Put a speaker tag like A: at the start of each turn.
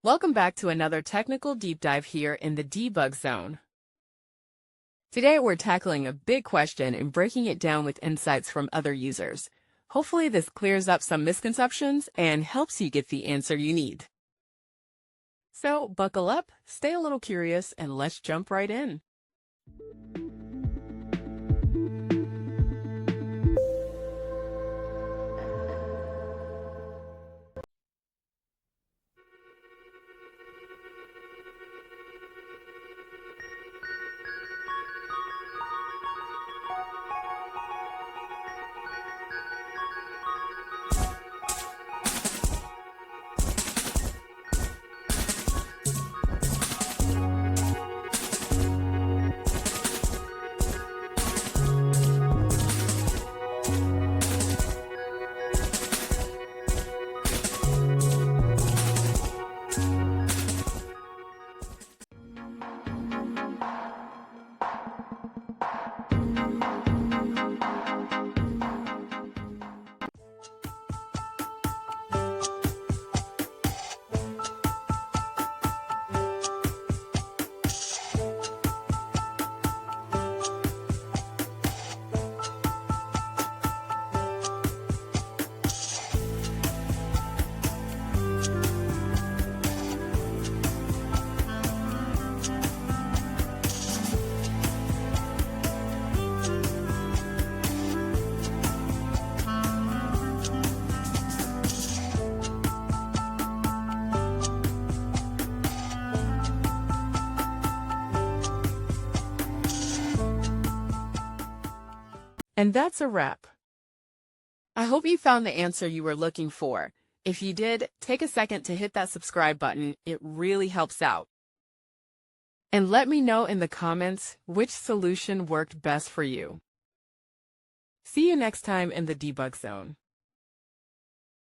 A: Welcome back to another technical deep dive here in the debug zone. Today we're tackling a big question and breaking it down with insights from other users. Hopefully this clears up some misconceptions and helps you get the answer you need. So buckle up, stay a little curious, and let's jump right in. And that's a wrap. I hope you found the answer you were looking for. If you did, take a second to hit that subscribe button. It really helps out. And let me know in the comments which solution worked best for you. See you next time in the debug zone.